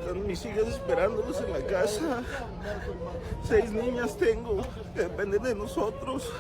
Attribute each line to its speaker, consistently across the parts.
Speaker 1: Están mis hijas esperándolos en la casa. 6 niñas tengo que dependen de nosotros.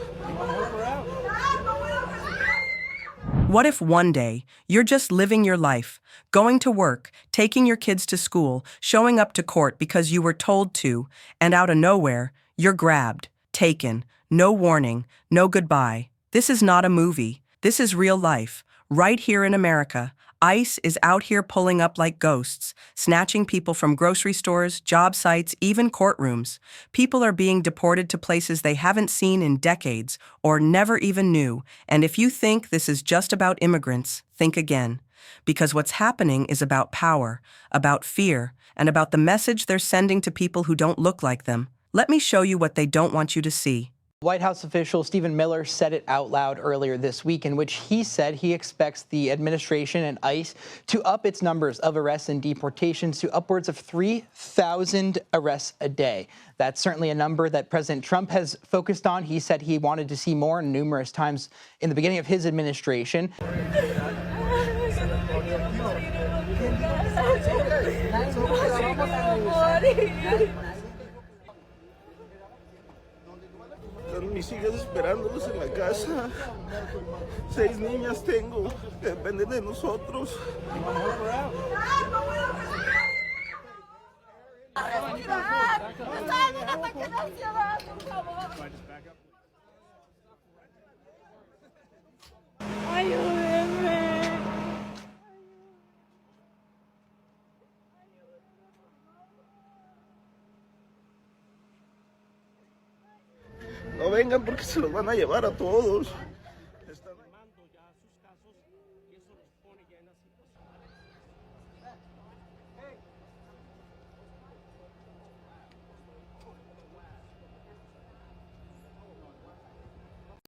Speaker 2: What if one day you're just living your life, going to work, taking your kids to school, showing up to court because you were told to, and out of nowhere, you're grabbed, taken, no warning, no goodbye. This is not a movie. This is real life. Right here in America, ICE is out here pulling up like ghosts, snatching people from grocery stores, job sites, even courtrooms. People are being deported to places they haven't seen in decades or never even knew. And if you think this is just about immigrants, think again. Because what's happening is about power, about fear, and about the message they're sending to people who don't look like them. Let me show you what they don't want you to see.
Speaker 3: White House official Stephen Miller said it out loud earlier this week, in which he said he expects the administration and ICE to up its numbers of arrests and deportations to upwards of 3,000 arrests a day. That's certainly a number that President Trump has focused on. He said he wanted to see more numerous times in the beginning of his administration.
Speaker 1: Están mis hijas esperándolos en la casa. 6 niñas tengo que dependen de nosotros. No vengan porque se los van a llevar a todos.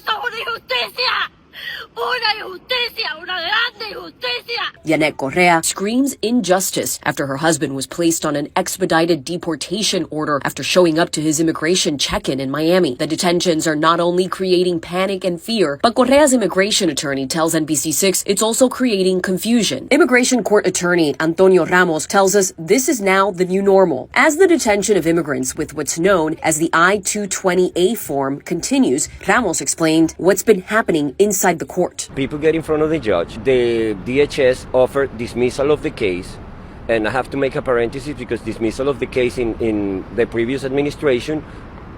Speaker 4: ¡Una injusticia! ¡Una injusticia! ¡Una grande injusticia!
Speaker 5: Yanet Correa screams injustice after her husband was placed on an expedited deportation order after showing up to his immigration check-in in Miami. The detentions are not only creating panic and fear, but Correa's immigration attorney tells NBC6 it's also creating confusion. Immigration court attorney Antonio Ramos tells us this is now the new normal. As the detention of immigrants with what's known as the I-220A form continues, Ramos explained what's been happening inside the court.
Speaker 6: People get in front of the judge. The DHS offered dismissal of the case, and I have to make a parenthesis because dismissal of the case in the previous administration,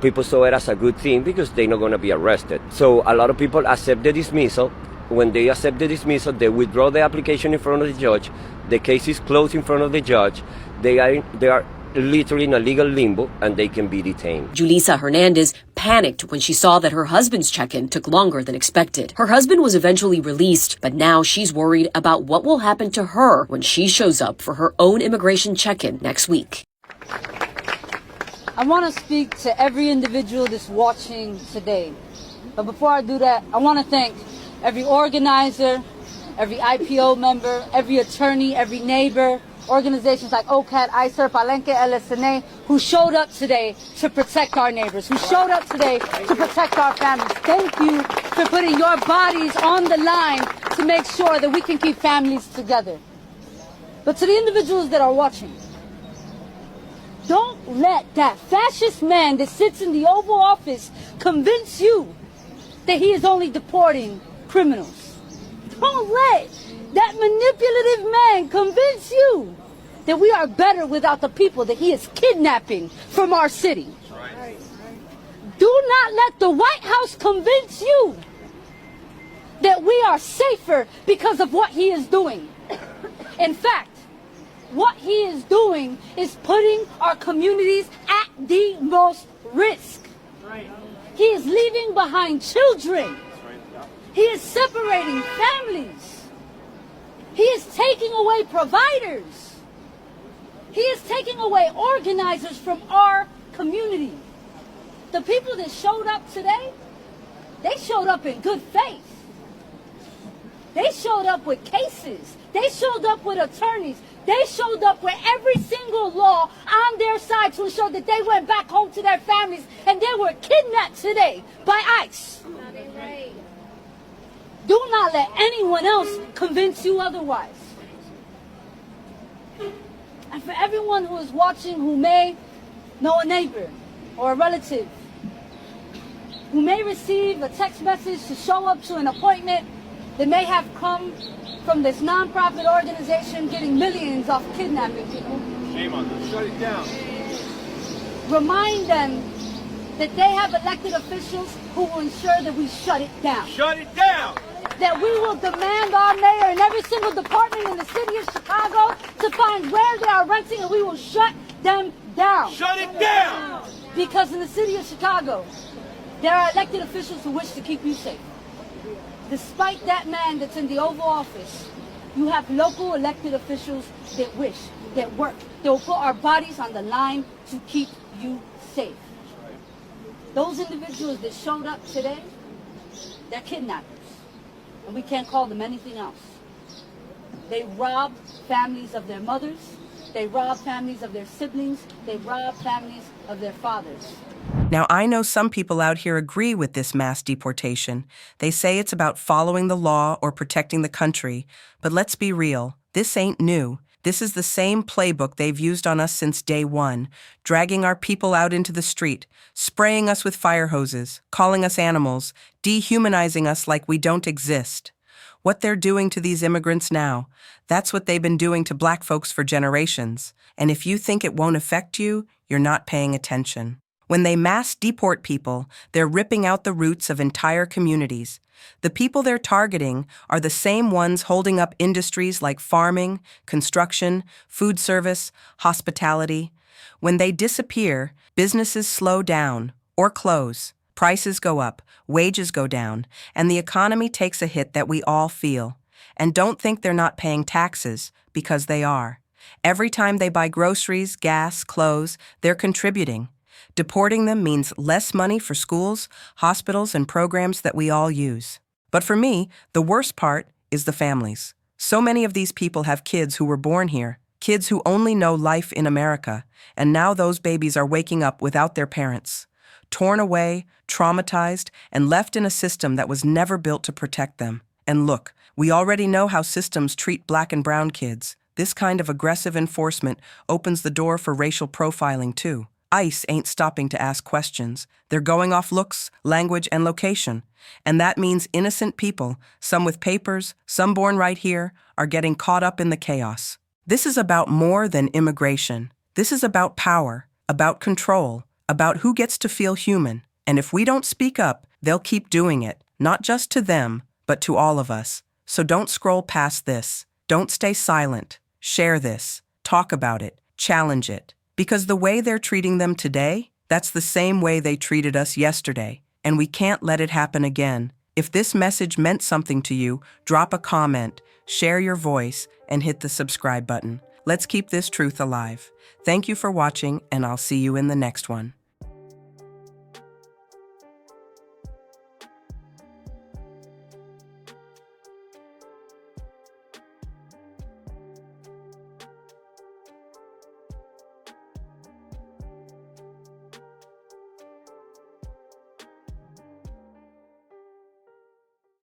Speaker 6: people saw it as a good thing because they're not going to be arrested. So a lot of people accept the dismissal. When they accept the dismissal, they withdraw the application in front of the judge. The case is closed in front of the judge. They are literally in a legal limbo, and they can be detained.
Speaker 5: Julissa Hernandez panicked when she saw that her husband's check-in took longer than expected. Her husband was eventually released, but now she's worried about what will happen to her when she shows up for her own immigration check-in next week.
Speaker 7: I want to speak to every individual that's watching today. But before I do that, I want to thank every organizer, every IPO member, every attorney, every neighbor, organizations like OCAT, ICER, Palenque, LSNA, who showed up today to protect our neighbors, who showed up today to protect our families. Thank you for putting your bodies on the line to make sure that we can keep families together. But to the individuals that are watching, don't let that fascist man that sits in the Oval Office convince you that he is only deporting criminals. Don't let that manipulative man convince you that we are better without the people that he is kidnapping from our city. Right. Do not let the White House convince you that we are safer because of what he is doing. In fact, what he is doing is putting our communities at the most risk. Right. He is leaving behind children. He is separating families. He is taking away providers. He is taking away organizers from our community. The people that showed up today, they showed up in good faith. They showed up with cases. They showed up with attorneys. They showed up with every single law on their side to ensure that they went back home to their families, and they were kidnapped today by ICE. Do not let anyone else convince you otherwise. And for everyone who is watching who may know a neighbor or a relative, who may receive a text message to show up to an appointment that may have come from this nonprofit organization getting millions off kidnapping people.
Speaker 8: Shame on them. Shut it down.
Speaker 7: Remind them that they have elected officials who will ensure that we shut it down.
Speaker 8: Shut it down!
Speaker 7: That we will demand our mayor and every single department in the city of Chicago to find where they are renting, and we will shut them down.
Speaker 8: Shut it down!
Speaker 7: Because in the city of Chicago, there are elected officials who wish to keep you safe. Despite that man that's in the Oval Office, you have local elected officials that wish, that work, that will put our bodies on the line to keep you safe. Those individuals that showed up today, they're kidnappers. And we can't call them anything else. They rob families of their mothers. They rob families of their siblings. They rob families of their fathers.
Speaker 2: Now, I know some people out here agree with this mass deportation. They say it's about following the law or protecting the country. But let's be real, this ain't new. This is the same playbook they've used on us since day one, dragging our people out into the street, spraying us with fire hoses, calling us animals, dehumanizing us like we don't exist. What they're doing to these immigrants now, that's what they've been doing to black folks for generations. And if you think it won't affect you, you're not paying attention. When they mass deport people, they're ripping out the roots of entire communities. The people they're targeting are the same ones holding up industries like farming, construction, food service, hospitality. When they disappear, businesses slow down or close, prices go up, wages go down, and the economy takes a hit that we all feel. And don't think they're not paying taxes, because they are. Every time they buy groceries, gas, clothes, they're contributing. Deporting them means less money for schools, hospitals, and programs that we all use. But for me, the worst part is the families. So many of these people have kids who were born here, kids who only know life in America, and now those babies are waking up without their parents, torn away, traumatized, and left in a system that was never built to protect them. And look, we already know how systems treat black and brown kids. This kind of aggressive enforcement opens the door for racial profiling too. ICE ain't stopping to ask questions. They're going off looks, language, and location. And that means innocent people, some with papers, some born right here, are getting caught up in the chaos. This is about more than immigration. This is about power, about control, about who gets to feel human. And if we don't speak up, they'll keep doing it, not just to them, but to all of us. So don't scroll past this. Don't stay silent. Share this. Talk about it. Challenge it. Because the way they're treating them today, that's the same way they treated us yesterday, and we can't let it happen again. If this message meant something to you, drop a comment, share your voice, and hit the subscribe button. Let's keep this truth alive. Thank you for watching, and I'll see you in the next one.